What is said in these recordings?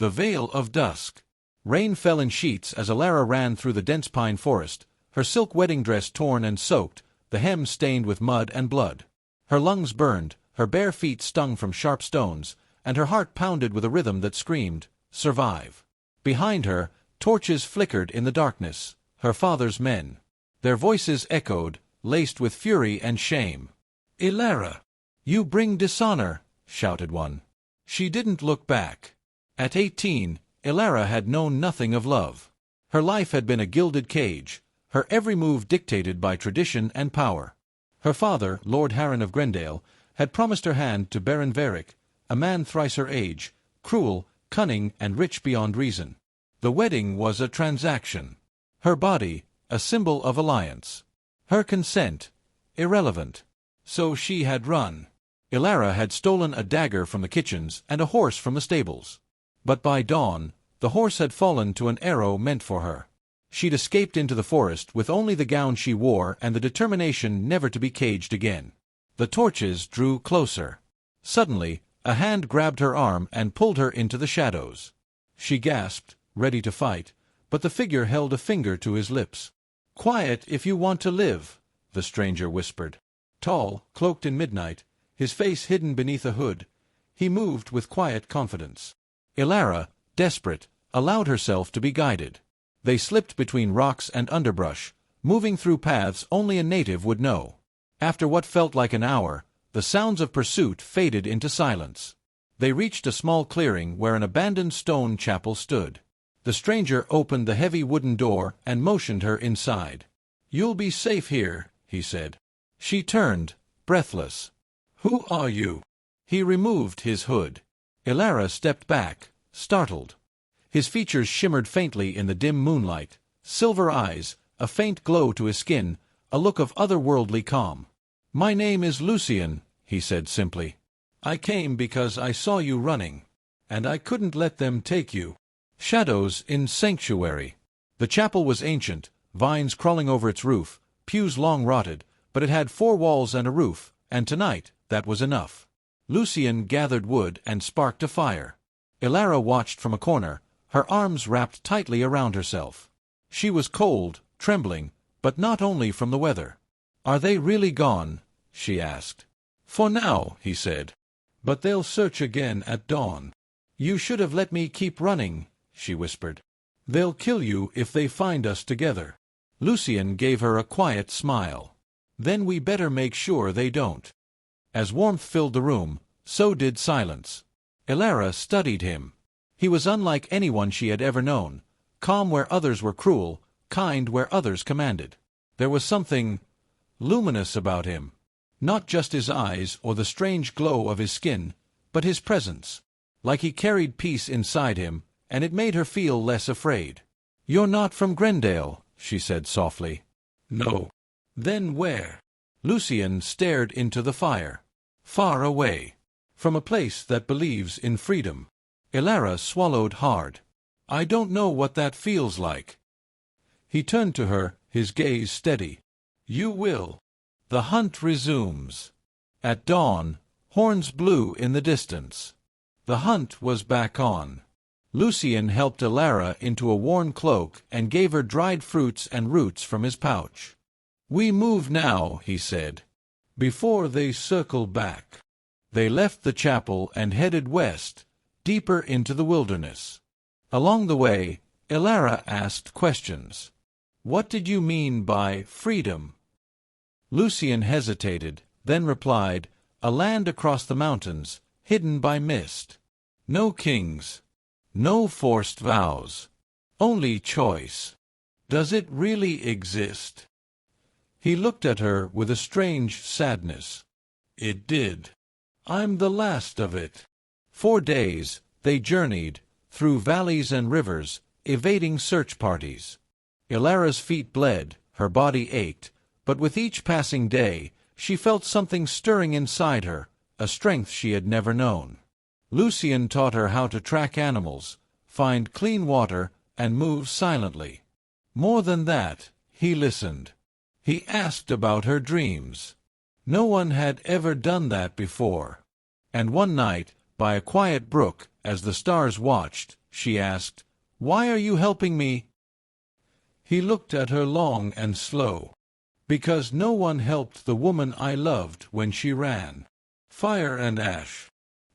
The Veil of Dusk. Rain fell in sheets as Elara ran through the dense pine forest, her silk wedding dress torn and soaked, the hem stained with mud and blood. Her lungs burned, her bare feet stung from sharp stones, and her heart pounded with a rhythm that screamed, "Survive." Behind her, torches flickered in the darkness, her father's men. Their voices echoed, laced with fury and shame. "Elara! You bring dishonor!" shouted one. She didn't look back. At 18, Elara had known nothing of love. Her life had been a gilded cage, her every move dictated by tradition and power. Her father, Lord Harren of Grendale, had promised her hand to Baron Varick, a man thrice her age, cruel, cunning, and rich beyond reason. The wedding was a transaction. Her body, a symbol of alliance. Her consent, irrelevant. So she had run. Elara had stolen a dagger from the kitchens and a horse from the stables. But by dawn, the horse had fallen to an arrow meant for her. She'd escaped into the forest with only the gown she wore and the determination never to be caged again. The torches drew closer. Suddenly, a hand grabbed her arm and pulled her into the shadows. She gasped, ready to fight, but the figure held a finger to his lips. "Quiet if you want to live," the stranger whispered. Tall, cloaked in midnight, his face hidden beneath a hood, he moved with quiet confidence. Elara, desperate, allowed herself to be guided. They slipped between rocks and underbrush, moving through paths only a native would know. After what felt like an hour, the sounds of pursuit faded into silence. They reached a small clearing where an abandoned stone chapel stood. The stranger opened the heavy wooden door and motioned her inside. "You'll be safe here," he said. She turned, breathless. "Who are you?" He removed his hood. Elara stepped back, startled. His features shimmered faintly in the dim moonlight, silver eyes, a faint glow to his skin, a look of otherworldly calm. "My name is Lucian," he said simply. "I came because I saw you running, and I couldn't let them take you." Shadows in Sanctuary. The chapel was ancient, vines crawling over its roof, pews long rotted, but it had 4 walls and a roof, and tonight that was enough. Lucian gathered wood and sparked a fire. Elara watched from a corner, her arms wrapped tightly around herself. She was cold, trembling, but not only from the weather. "Are they really gone?" she asked. "For now," he said. "But they'll search again at dawn." "You should have let me keep running," she whispered. "They'll kill you if they find us together." Lucian gave her a quiet smile. "Then we better make sure they don't." As warmth filled the room, so did silence. Elara studied him. He was unlike anyone she had ever known, calm where others were cruel, kind where others commanded. There was something luminous about him. Not just his eyes or the strange glow of his skin, but his presence. Like he carried peace inside him, and it made her feel less afraid. "You're not from Grendale," she said softly. "No." "Then where?" Lucian stared into the fire. "Far away. From a place that believes in freedom." Elara swallowed hard. "I don't know what that feels like." He turned to her, his gaze steady. "You will." The hunt resumes. At dawn, horns blew in the distance. The hunt was back on. Lucian helped Elara into a worn cloak and gave her dried fruits and roots from his pouch. "We move now," he said, "before they circle back." They left the chapel and headed west, deeper into the wilderness. Along the way, Elara asked questions. "What did you mean by freedom?" Lucian hesitated, then replied, "A land across the mountains, hidden by mist. No kings. No forced vows. Only choice. Does it really exist?" He looked at her with a strange sadness. "It did. I'm the last of it." 4 days, they journeyed, through valleys and rivers, evading search parties. Elara's feet bled, her body ached, but with each passing day, she felt something stirring inside her, a strength she had never known. Lucian taught her how to track animals, find clean water, and move silently. More than that, he listened. He asked about her dreams. No one had ever done that before. And one night, by a quiet brook, as the stars watched, she asked. "Why are you helping me?" He looked at her long and slow. "Because no one helped the woman I loved when she ran." Fire and ash.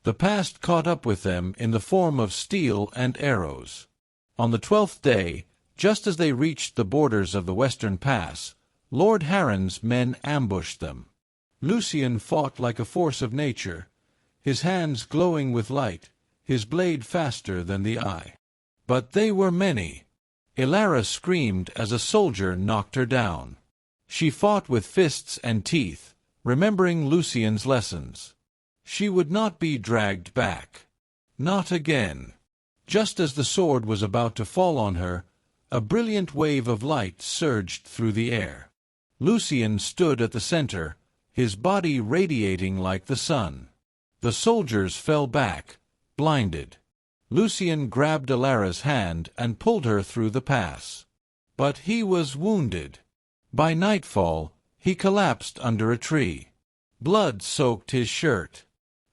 The past caught up with them in the form of steel and arrows. On the 12th day, just as they reached the borders of the Western Pass, Lord Harren's men ambushed them. Lucien fought like a force of nature, his hands glowing with light, his blade faster than the eye. But they were many. Elara screamed as a soldier knocked her down. She fought with fists and teeth, remembering Lucien's lessons. She would not be dragged back. Not again. Just as the sword was about to fall on her, a brilliant wave of light surged through the air. Lucien stood at the center, his body radiating like the sun. The soldiers fell back, blinded. Lucien grabbed Elara's hand and pulled her through the pass. But he was wounded. By nightfall, he collapsed under a tree. Blood soaked his shirt.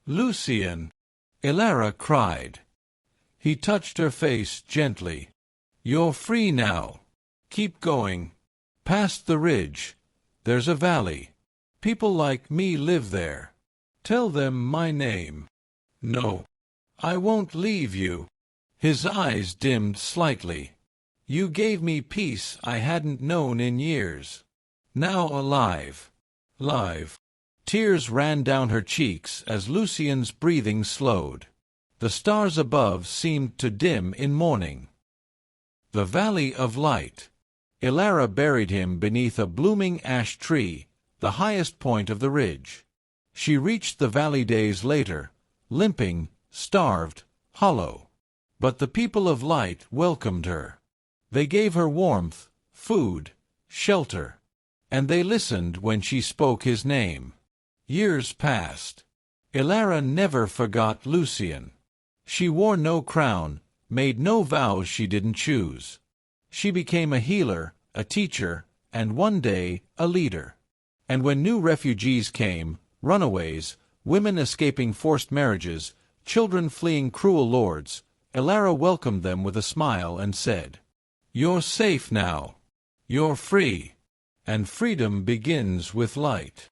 "Lucien!" Elara cried. He touched her face gently. "You're free now. Keep going. Past the ridge. There's a valley. People like me live there. Tell them my name." "No. I won't leave you." His eyes dimmed slightly. "You gave me peace I hadn't known in years. Now alive. Live." Tears ran down her cheeks as Lucien's breathing slowed. The stars above seemed to dim in morning. The Valley of Light. Elara buried him beneath a blooming ash tree, the highest point of the ridge. She reached the valley days later, limping, starved, hollow. But the people of light welcomed her. They gave her warmth, food, shelter. And they listened when she spoke his name. Years passed. Elara never forgot Lucien. She wore no crown, made no vows she didn't choose. She became a healer, a teacher, and one day, a leader. And when new refugees came, runaways, women escaping forced marriages, children fleeing cruel lords, Elara welcomed them with a smile and said, "You're safe now. You're free. And freedom begins with light."